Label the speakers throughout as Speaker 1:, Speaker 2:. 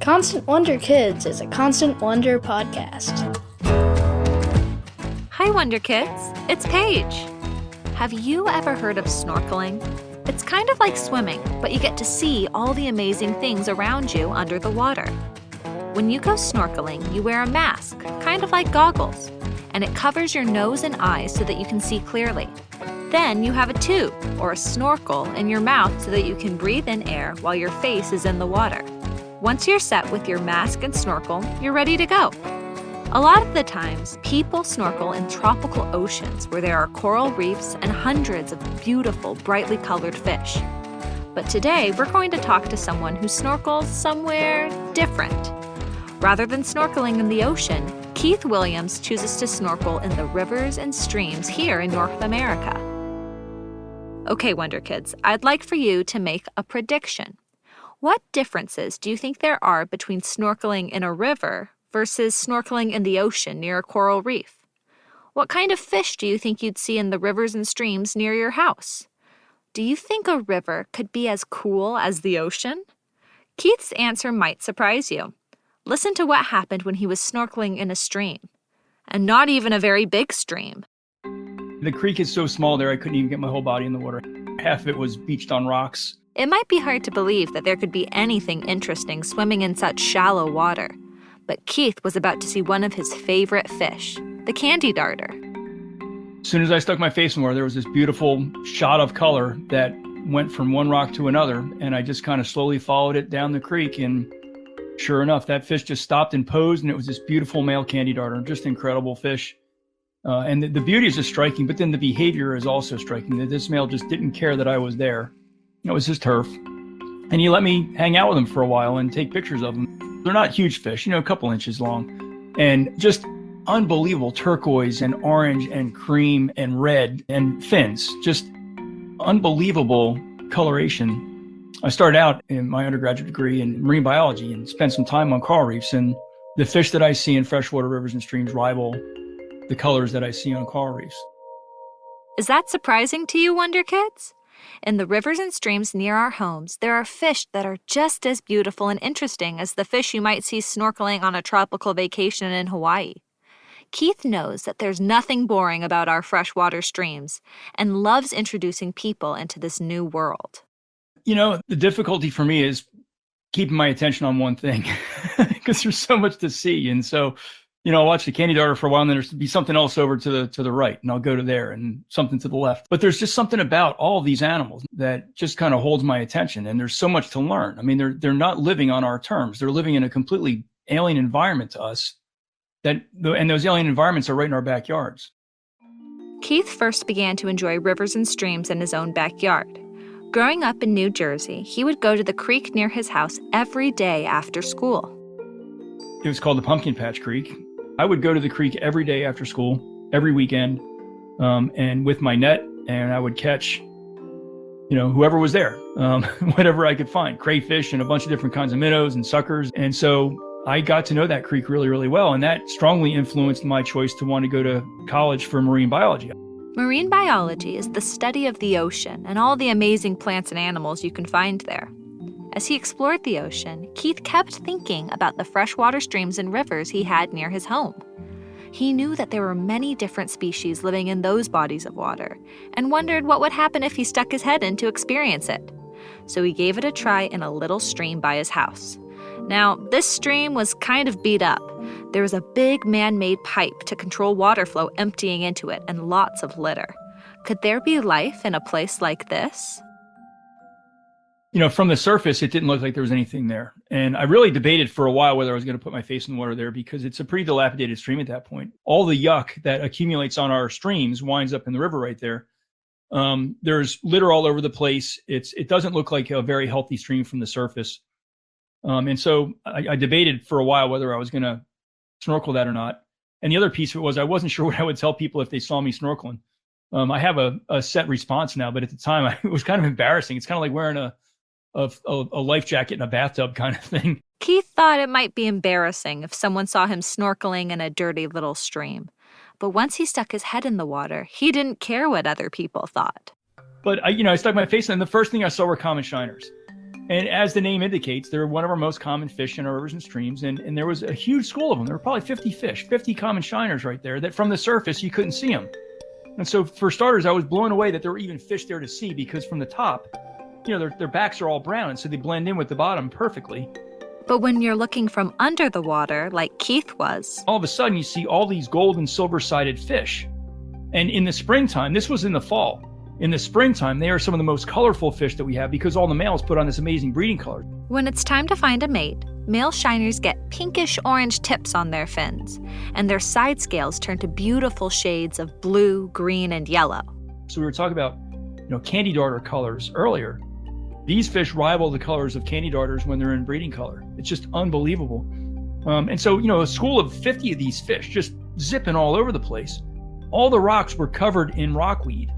Speaker 1: Constant Wonder Kids is a Constant Wonder podcast.
Speaker 2: Hi, Wonder Kids. It's Paige. Have you ever heard of snorkeling? It's kind of like swimming, but you get to see all the amazing things around you under the water. When you go snorkeling, you wear a mask, kind of like goggles, and it covers your nose and eyes so that you can see clearly. Then you have a tube, or a snorkel, in your mouth so that you can breathe in air while your face is in the water. Once you're set with your mask and snorkel, you're ready to go. A lot of the times, people snorkel in tropical oceans where there are coral reefs and hundreds of beautiful, brightly colored fish. But today, we're going to talk to someone who snorkels somewhere different. Rather than snorkeling in the ocean, Keith Williams chooses to snorkel in the rivers and streams here in North America. Okay, Wonder Kids, I'd like for you to make a prediction. What differences do you think there are between snorkeling in a river versus snorkeling in the ocean near a coral reef? What kind of fish do you think you'd see in the rivers and streams near your house? Do you think a river could be as cool as the ocean? Keith's answer might surprise you. Listen to what happened when he was snorkeling in a stream. And not even a very big stream.
Speaker 3: The creek is so small there I couldn't even get my whole body in the water. Half of it was beached on rocks.
Speaker 2: It might be hard to believe that there could be anything interesting swimming in such shallow water. But Keith was about to see one of his favorite fish, the candy darter.
Speaker 3: As soon as I stuck my face in water, there was this beautiful shot of color that went from one rock to another, and I just kind of slowly followed it down the creek, and sure enough, that fish just stopped and posed, and it was this beautiful male candy darter, just incredible fish. And the beauty is just striking, but then the behavior is also striking, that this male just didn't care that I was there. It was his turf. And he let me hang out with him for a while and take pictures of them. They're not huge fish, a couple inches long. And just unbelievable turquoise and orange and cream and red and fins. Just unbelievable coloration. I started out in my undergraduate degree in marine biology and spent some time on coral reefs. And the fish that I see in freshwater rivers and streams rival the colors that I see on coral reefs.
Speaker 2: Is that surprising to you, Wonder Kids? In the rivers and streams near our homes, there are fish that are just as beautiful and interesting as the fish you might see snorkeling on a tropical vacation in Hawaii. Keith knows that there's nothing boring about our freshwater streams and loves introducing people into this new world.
Speaker 3: The difficulty for me is keeping my attention on one thing because there's so much to see. And so, I'll watch the candy darter for a while, and then there's be something else over to the right, and I'll go to there, and something to the left. But there's just something about all of these animals that just kind of holds my attention, and there's so much to learn. I mean, they're not living on our terms. They're living in a completely alien environment to us, and those alien environments are right in our backyards.
Speaker 2: Keith first began to enjoy rivers and streams in his own backyard. Growing up in New Jersey, he would go to the creek near his house every day after school.
Speaker 3: It was called the Pumpkin Patch Creek. I would go to the creek every day after school, every weekend, and with my net, and I would catch, whoever was there, whatever I could find, crayfish and a bunch of different kinds of minnows and suckers. And so I got to know that creek really, really well, and that strongly influenced my choice to want to go to college for marine biology.
Speaker 2: Marine biology is the study of the ocean and all the amazing plants and animals you can find there. As he explored the ocean, Keith kept thinking about the freshwater streams and rivers he had near his home. He knew that there were many different species living in those bodies of water and wondered what would happen if he stuck his head in to experience it. So he gave it a try in a little stream by his house. Now, this stream was kind of beat up. There was a big man-made pipe to control water flow emptying into it and lots of litter. Could there be life in a place like this?
Speaker 3: From the surface, it didn't look like there was anything there. And I really debated for a while whether I was going to put my face in the water there because it's a pretty dilapidated stream at that point. All the yuck that accumulates on our streams winds up in the river right there. There's litter all over the place. It doesn't look like a very healthy stream from the surface. And so I debated for a while whether I was going to snorkel that or not. And the other piece of it was I wasn't sure what I would tell people if they saw me snorkeling. I have a set response now, but at the time it was kind of embarrassing. It's kind of like wearing a life jacket in a bathtub kind of thing.
Speaker 2: Keith thought it might be embarrassing if someone saw him snorkeling in a dirty little stream. But once he stuck his head in the water, he didn't care what other people thought.
Speaker 3: But I stuck my face in, and the first thing I saw were common shiners. And as the name indicates, they're one of our most common fish in our rivers and streams. And there was a huge school of them. There were probably 50 fish, 50 common shiners right there that from the surface, you couldn't see them. And so for starters, I was blown away that there were even fish there to see, because from the top, their backs are all brown. And so they blend in with the bottom perfectly.
Speaker 2: But when you're looking from under the water, like Keith was,
Speaker 3: all of a sudden you see all these gold and silver-sided fish. And in the springtime, this was in the fall. In the springtime, they are some of the most colorful fish that we have because all the males put on this amazing breeding color.
Speaker 2: When it's time to find a mate, male shiners get pinkish orange tips on their fins, and their side scales turn to beautiful shades of blue, green, and yellow.
Speaker 3: So we were talking about, candy darter colors earlier. These fish rival the colors of candy darters when they're in breeding color. It's just unbelievable. And so, a school of 50 of these fish just zipping all over the place. All the rocks were covered in rockweed.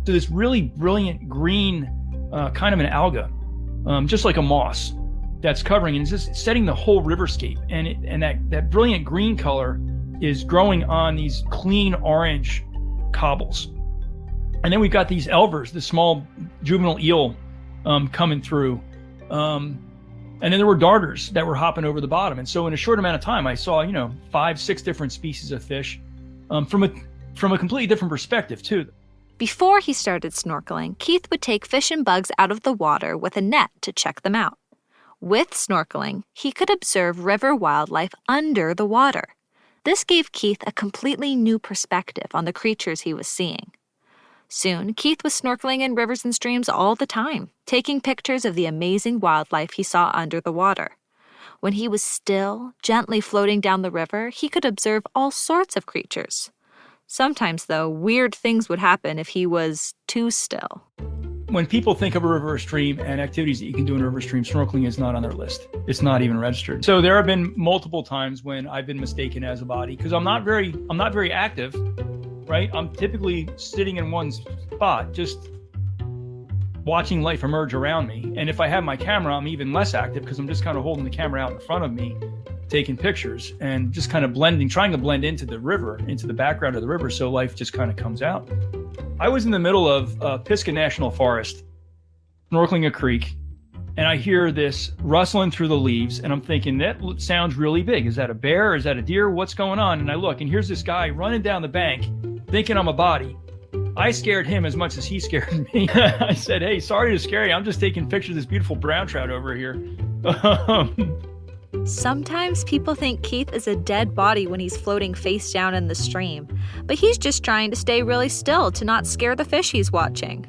Speaker 3: So this really brilliant green, kind of an alga, just like a moss, that's covering, and it's just setting the whole riverscape. And that brilliant green color is growing on these clean orange cobbles. And then we've got these elvers, the small juvenile eel, coming through. And then there were darters that were hopping over the bottom. And so in a short amount of time, I saw, 5, 6 different species of fish, from a completely different perspective too.
Speaker 2: Before he started snorkeling, Keith would take fish and bugs out of the water with a net to check them out. With snorkeling, he could observe river wildlife under the water. This gave Keith a completely new perspective on the creatures he was seeing. Soon, Keith was snorkeling in rivers and streams all the time, taking pictures of the amazing wildlife he saw under the water. When he was still, gently floating down the river, he could observe all sorts of creatures. Sometimes, though, weird things would happen if he was too still.
Speaker 3: When people think of a river or stream and activities that you can do in a river or stream, snorkeling is not on their list. It's not even registered. So there have been multiple times when I've been mistaken as a body because I'm not very active, right? I'm typically sitting in one spot, just watching life emerge around me. And if I have my camera, I'm even less active because I'm just kind of holding the camera out in front of me, taking pictures and just kind of trying to blend into the river, into the background of the river, so life just kind of comes out. I was in the middle of Pisgah National Forest, snorkeling a creek, and I hear this rustling through the leaves, and I'm thinking, that sounds really big. Is that a bear? Is that a deer? What's going on? And I look, and here's this guy running down the bank, thinking I'm a body. I scared him as much as he scared me. I said, hey, sorry to scare you. I'm just taking pictures of this beautiful brown trout over here.
Speaker 2: Sometimes people think Keith is a dead body when he's floating face down in the stream, but he's just trying to stay really still to not scare the fish he's watching.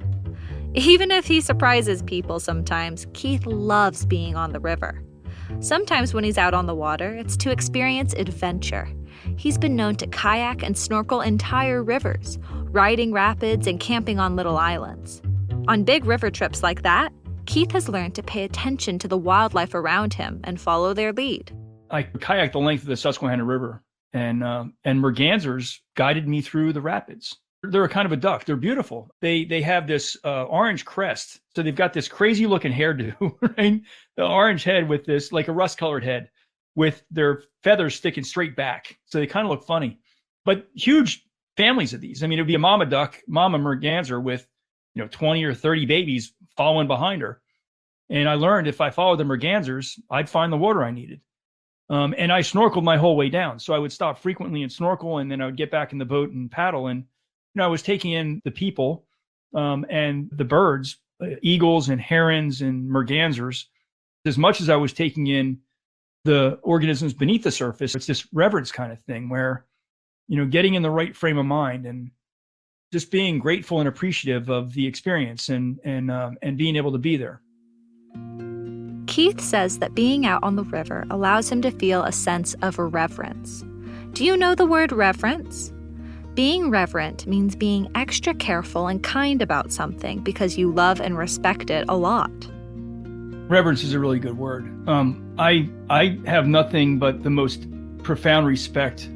Speaker 2: Even if he surprises people sometimes, Keith loves being on the river. Sometimes when he's out on the water, it's to experience adventure. He's been known to kayak and snorkel entire rivers, riding rapids and camping on little islands. On big river trips like that, Keith has learned to pay attention to the wildlife around him and follow their lead.
Speaker 3: I kayaked the length of the Susquehanna River, and mergansers guided me through the rapids. They're a kind of a duck. They're beautiful. They have this orange crest. So they've got this crazy looking hairdo, right? The orange head with this, like a rust colored head, with their feathers sticking straight back. So they kind of look funny, but huge families of these. I mean, it'd be a mama duck, mama merganser with, 20 or 30 babies following behind her. And I learned if I followed the mergansers, I'd find the water I needed. And I snorkeled my whole way down. So I would stop frequently and snorkel, and then I would get back in the boat and paddle. And, I was taking in the people and the birds, eagles and herons and mergansers, as much as I was taking in the organisms beneath the surface. It's this reverence kind of thing where, getting in the right frame of mind and just being grateful and appreciative of the experience and being able to be there.
Speaker 2: Keith says that being out on the river allows him to feel a sense of reverence. Do you know the word reverence? Being reverent means being extra careful and kind about something because you love and respect it a lot.
Speaker 3: Reverence is a really good word. I have nothing but the most profound respect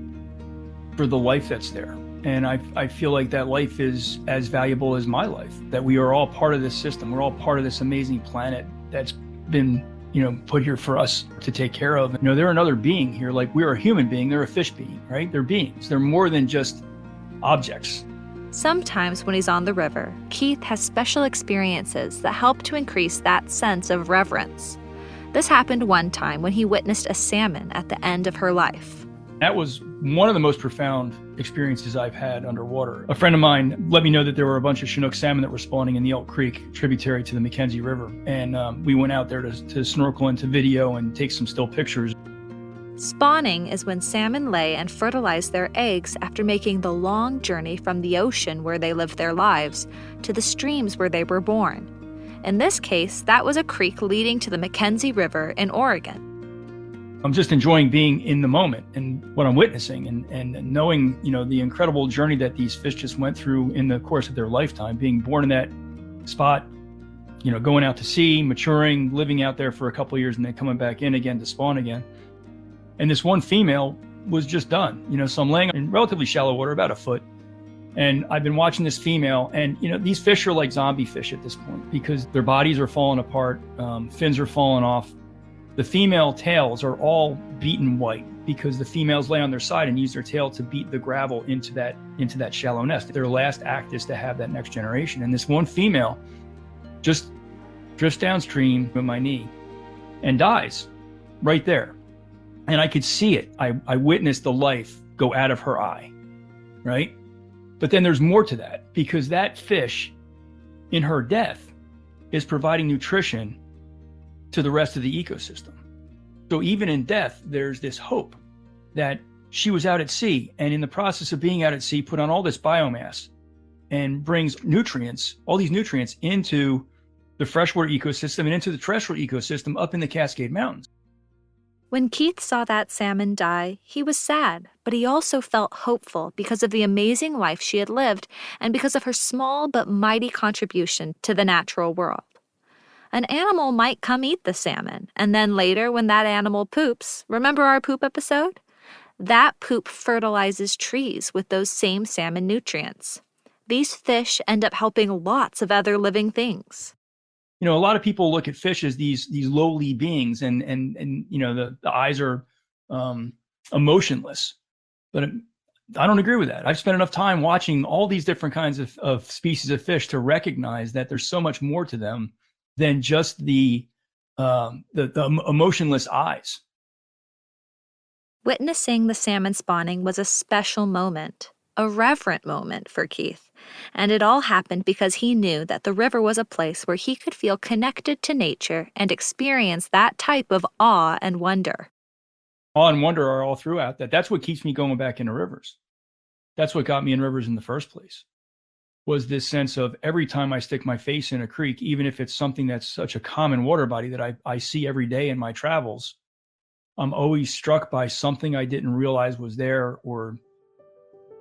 Speaker 3: for the life that's there. And I feel like that life is as valuable as my life, that we are all part of this system. We're all part of this amazing planet that's been, put here for us to take care of. They're another being here. Like we're a human being, they're a fish being, right? They're beings. They're more than just objects.
Speaker 2: Sometimes when he's on the river, Keith has special experiences that help to increase that sense of reverence. This happened one time when he witnessed a salmon at the end of her life.
Speaker 3: That was one of the most profound experiences I've had underwater. A friend of mine let me know that there were a bunch of Chinook salmon that were spawning in the Elk Creek, tributary to the Mackenzie River. And we went out there to snorkel and to video and take some still pictures.
Speaker 2: Spawning is when salmon lay and fertilize their eggs after making the long journey from the ocean where they lived their lives to the streams where they were born. In this case, that was a creek leading to the Mackenzie River in Oregon.
Speaker 3: I'm just enjoying being in the moment and what I'm witnessing and knowing, the incredible journey that these fish just went through in the course of their lifetime, being born in that spot, going out to sea, maturing, living out there for a couple of years and then coming back in again to spawn again. And this one female was just done, so I'm laying in relatively shallow water, about a foot. And I've been watching this female and, these fish are like zombie fish at this point because their bodies are falling apart, fins are falling off. The female tails are all beaten white because the females lay on their side and use their tail to beat the gravel into that shallow nest. Their last act is to have that next generation. And this one female just drifts downstream with my knee and dies right there. And I could see it. I witnessed the life go out of her eye, right? But then there's more to that because that fish in her death is providing nutrition to the rest of the ecosystem. So even in death, there's this hope that she was out at sea and in the process of being out at sea, put on all this biomass and brings nutrients, all these nutrients into the freshwater ecosystem and into the terrestrial ecosystem up in the Cascade Mountains.
Speaker 2: When Keith saw that salmon die, he was sad, but he also felt hopeful because of the amazing life she had lived and because of her small but mighty contribution to the natural world. An animal might come eat the salmon, and then later when that animal poops, remember our poop episode? That poop fertilizes trees with those same salmon nutrients. These fish end up helping lots of other living things.
Speaker 3: A lot of people look at fish as these lowly beings and the eyes are emotionless. But I don't agree with that. I've spent enough time watching all these different kinds of species of fish to recognize that there's so much more to them than just the emotionless eyes.
Speaker 2: Witnessing the salmon spawning was a special moment, a reverent moment for Keith. And it all happened because he knew that the river was a place where he could feel connected to nature and experience that type of awe and wonder.
Speaker 3: Awe and wonder are all throughout that. That's what keeps me going back into rivers. That's what got me in rivers in the first place, was this sense of every time I stick my face in a creek, even if it's something that's such a common water body that I see every day in my travels, I'm always struck by something I didn't realize was there or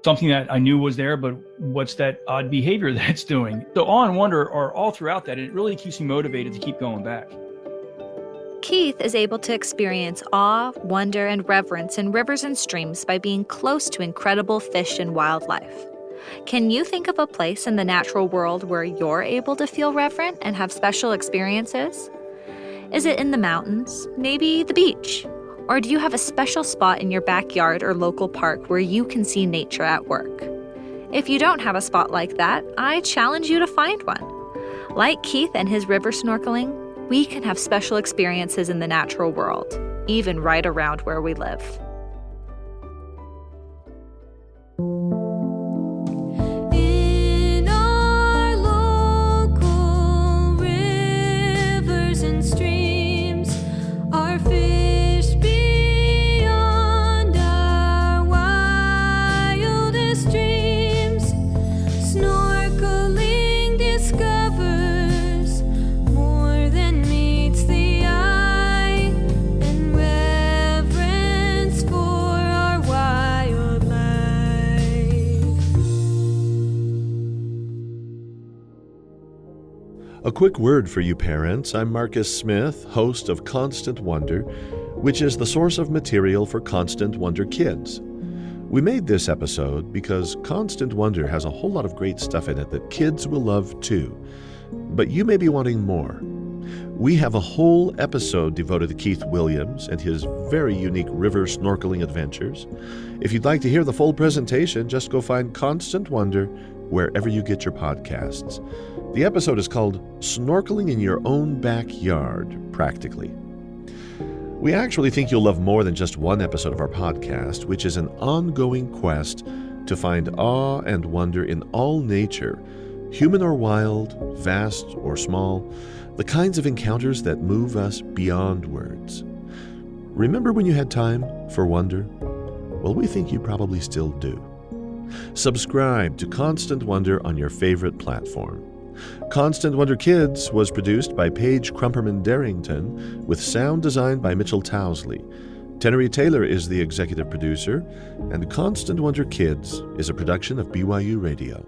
Speaker 3: something that I knew was there, but what's that odd behavior that it's doing? So awe and wonder are all throughout that, and it really keeps me motivated to keep going back.
Speaker 2: Keith is able to experience awe, wonder, and reverence in rivers and streams by being close to incredible fish and wildlife. Can you think of a place in the natural world where you're able to feel reverent and have special experiences? Is it in the mountains? Maybe the beach? Or do you have a special spot in your backyard or local park where you can see nature at work? If you don't have a spot like that, I challenge you to find one. Like Keith and his river snorkeling, we can have special experiences in the natural world, even right around where we live.
Speaker 4: In our local rivers and streams, our fish beyond our wildest dreams. Snorkeling discovers more than meets the eye, and reverence for our wildlife.
Speaker 5: A quick word for you parents. I'm Marcus Smith, host of Constant Wonder, which is the source of material for Constant Wonder Kids. We made this episode because Constant Wonder has a whole lot of great stuff in it that kids will love too. But you may be wanting more. We have a whole episode devoted to Keith Williams and his very unique river snorkeling adventures. If you'd like to hear the full presentation, just go find Constant Wonder wherever you get your podcasts. The episode is called Snorkeling in Your Own Backyard, Practically. We actually think you'll love more than just one episode of our podcast, which is an ongoing quest to find awe and wonder in all nature, human or wild, vast or small, the kinds of encounters that move us beyond words. Remember when you had time for wonder? Well, we think you probably still do. Subscribe to Constant Wonder on your favorite platform. Constant Wonder Kids was produced by Paige Crumperman-Darrington with sound design by Mitchell Towsley. Tenery Taylor is the executive producer, and Constant Wonder Kids is a production of BYU Radio.